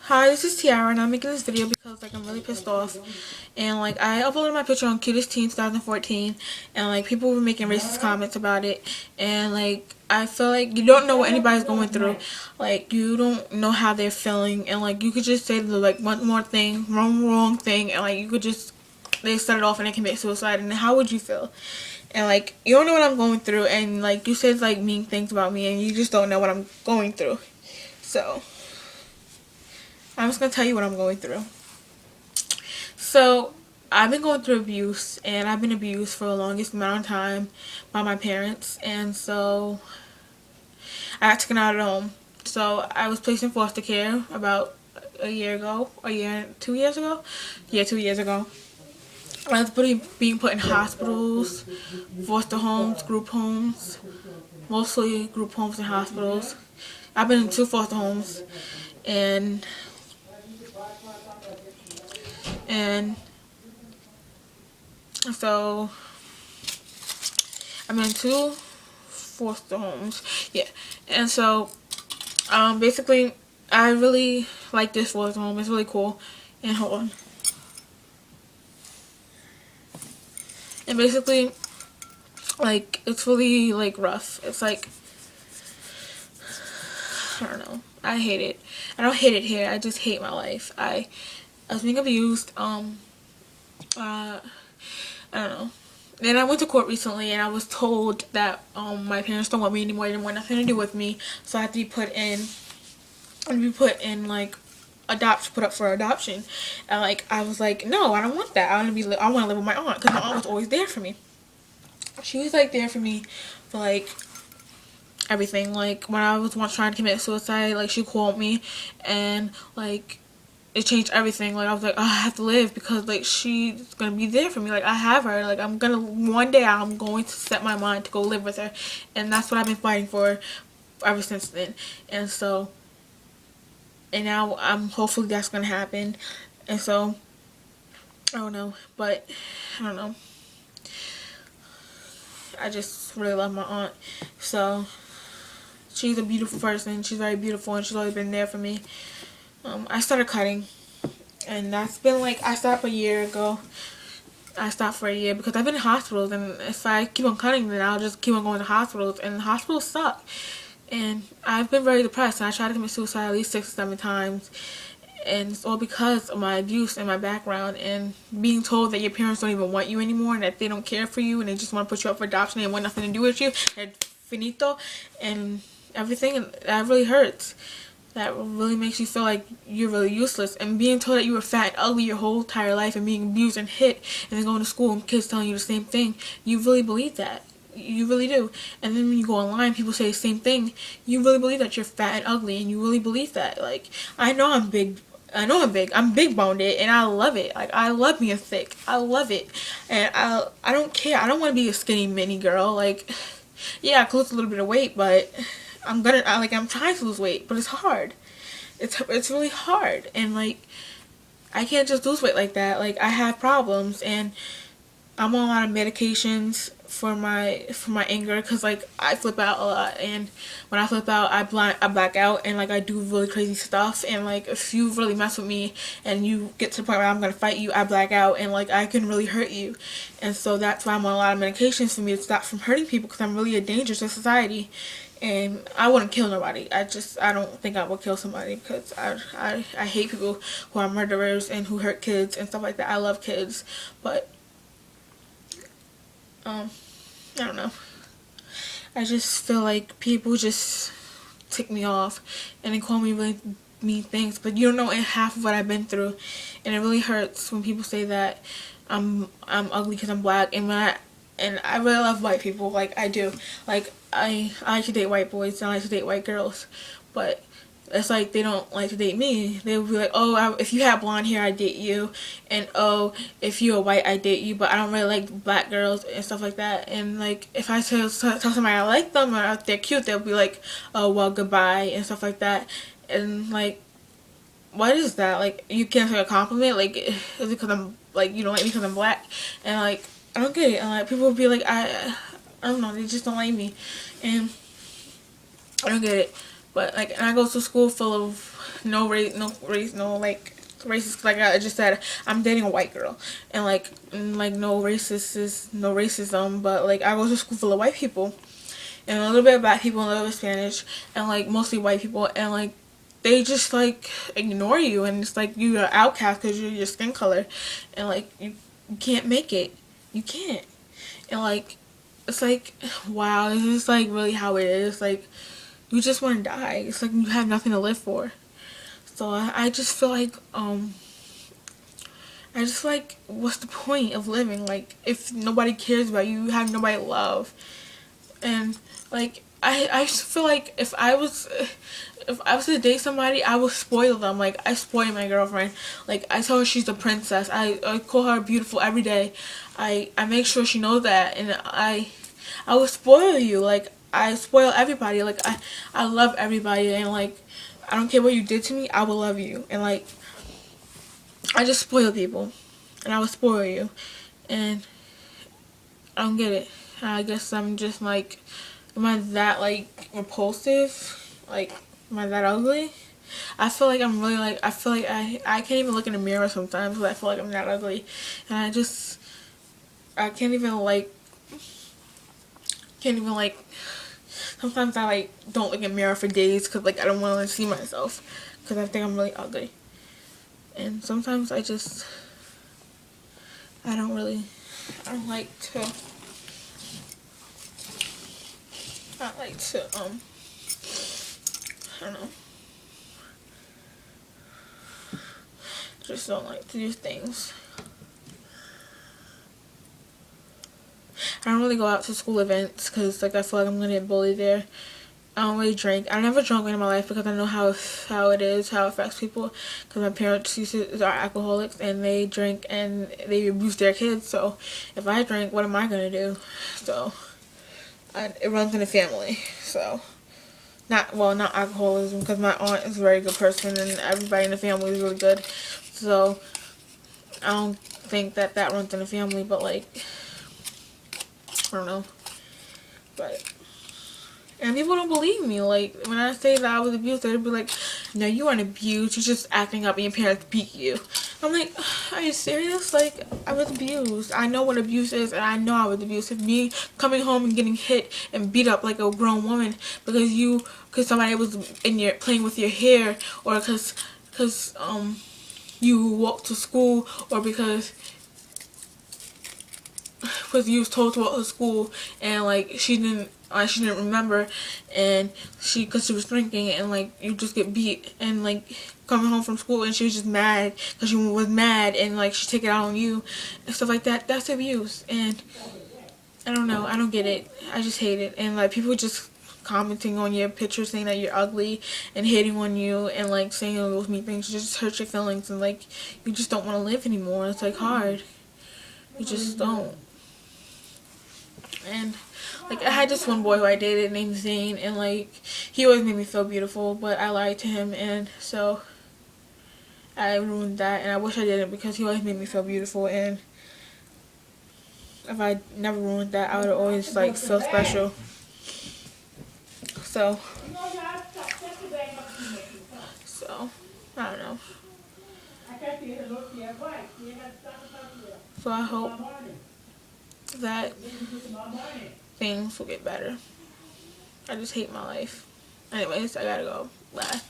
Hi, this is Tiara, and I'm making this video because like I'm really pissed off, and like I uploaded my picture on Cutest Teen 2014, and like people were making racist comments about it, and like I feel like you don't know what anybody's going through, like you don't know how they're feeling, and like you could just say the like one more thing, wrong thing, and like you could just they set it off and they commit suicide, and how would you feel? And like you don't know what I'm going through, and like you said like mean things about me, and you just don't know what I'm going through, so I'm just going to tell you what I'm going through. So, I've been going through abuse, and I've been abused for the longest amount of time by my parents, and so I got taken out of home. So, I was placed in foster care about a year ago, 2 years ago? Yeah, 2 years ago. I was being put in hospitals, foster homes, group homes, mostly group homes and hospitals. I've been in 2 foster homes, and so I'm in 2 foster homes, yeah, and so basically I really like this foster home. It's really cool, and hold on, and basically like it's really like rough. It's like I don't know. I hate it. I don't hate it here. I just hate my life. I was being abused. I don't know. Then I went to court recently, and I was told that my parents don't want me anymore. They didn't want nothing to do with me, so I had to be put in like put up for adoption. And like I was like, no, I don't want that. I want to live with my aunt, because my aunt was always there for me. She was like there for me for like everything. Like when I was once trying to commit suicide, like she called me, and like it changed everything. Like I was like, oh, I have to live, because like she's gonna be there for me. Like I have her. Like one day I'm going to set my mind to go live with her, and that's what I've been fighting for ever since then. And so, and now hopefully that's gonna happen. And so I don't know, but I don't know. I just really love my aunt. So she's a beautiful person. She's very beautiful, and she's always been there for me. I started cutting, and that's been like, I stopped a year ago. I stopped for a year because I've been in hospitals, and if I keep on cutting, then I'll just keep on going to hospitals, and hospitals suck. And I've been very depressed, and I tried to commit suicide at least 6 or 7 times, and it's all because of my abuse and my background, and being told that your parents don't even want you anymore, and that they don't care for you, and they just want to put you up for adoption and want nothing to do with you, and finito, and everything, and that really hurts. That really makes you feel like you're really useless, and being told that you were fat and ugly your whole entire life, and being abused and hit, and then going to school and kids telling you the same thing, you really believe that. You really do. And then when you go online, people say the same thing. You really believe that you're fat and ugly, and you really believe that. Like, I know I'm big. I'm big boned, and I love it. Like, I love being thick. I love it. And I don't care. I don't want to be a skinny mini girl. Like, yeah, I could lose a little bit of weight, but I'm trying to lose weight, but it's hard. It's really hard, and like I can't just lose weight like that. Like I have problems, and I'm on a lot of medications for my anger, because like I flip out a lot, and when I flip out I black out, and like I do really crazy stuff, and like if you really mess with me and you get to the point where I'm gonna fight you, I black out, and like I can really hurt you. And so that's why I'm on a lot of medications, for me to stop from hurting people, because I'm really a danger to society. And I wouldn't kill nobody. I don't think I would kill somebody, because I hate people who are murderers and who hurt kids and stuff like that. I love kids, but I don't know. I just feel like people just tick me off, and they call me really mean things, but you don't know half of what I've been through, and it really hurts when people say that I'm ugly because I'm black, and I really love white people. Like I do. Like I like to date white boys, and I like to date white girls, but it's like they don't like to date me. They would be like, oh, if you have blonde hair, I date you, and oh, if you're white, I date you, but I don't really like black girls and stuff like that. And like if I tell somebody I like them or if they're cute, they'll be like, oh well, goodbye and stuff like that. And like, what is that? Like, you can't say a compliment? Like, is it because I'm like, you don't like me because I'm black? And like, I don't get it. And like, people will be like, I don't know, they just don't like me, and I don't get it. But like, and I go to school full of no like racist. Like I just said, I'm dating a white girl, and like no racism. But like I go to school full of white people, and a little bit of black people, and a little bit of Spanish, and like mostly white people, and like they just like ignore you, and it's like you're an outcast because you're your skin color, and like you can't make it, you can't, and like it's like wow, this is like really how it is. Like you just want to die. It's like you have nothing to live for. So I just feel like I just like what's the point of living? Like if nobody cares about you, you have nobody to love, and like I just feel like if I was to date somebody, I would spoil them. Like I spoil my girlfriend. Like I tell her she's a princess. I call her beautiful every day. I make sure she knows that, and I would spoil you. Like I spoil everybody. Like I love everybody, and like I don't care what you did to me, I will love you. And like I just spoil people, and I will spoil you, and I don't get it. I guess I'm just like, am I that like repulsive? Like, am I that ugly? I feel like I'm really like, I feel like I can't even look in the mirror sometimes because I feel like I'm that ugly, and I can't even like sometimes I like don't look in the mirror for days because like I don't want to see myself because I think I'm really ugly, and sometimes I don't like to I don't know, just don't like to do things. I don't really go out to school events because like I feel like I'm gonna get bullied there. I don't really drink. I never drunk in my life because I know how it is, how it affects people. Because my parents are alcoholics and they drink and they abuse their kids. So if I drink, what am I gonna do? So it runs in the family. So not alcoholism because my aunt is a very good person and everybody in the family is really good. So I don't think that runs in the family. But like I don't know. But. And people don't believe me. Like, when I say that I was abused, they'd be like, no, you weren't abused. You're just acting up and your parents beat you. I'm like, are you serious? Like, I was abused. I know what abuse is, and I know I was abused. If me coming home and getting hit and beat up like a grown woman because somebody was playing with your hair, or because you walked to school, or because you was told to walk to school and like she didn't remember, and because she was drinking, and like you just get beat, and like coming home from school and she was just mad because she was mad, and like she take it out on you and stuff like that. That's abuse, and I don't know, I don't get it. I just hate it. And like people just commenting on your pictures saying that you're ugly and hating on you and like saying all those mean things just hurt your feelings, and like you just don't want to live anymore. It's like hard, you just don't. And like I had this one boy who I dated named Zane, and like he always made me feel beautiful, but I lied to him, and so I ruined that, and I wish I didn't because he always made me feel beautiful, and if I never ruined that, I would always like feel special. So I don't know. So I hope that things will get better. I just hate my life. Anyways, I gotta go. Bye.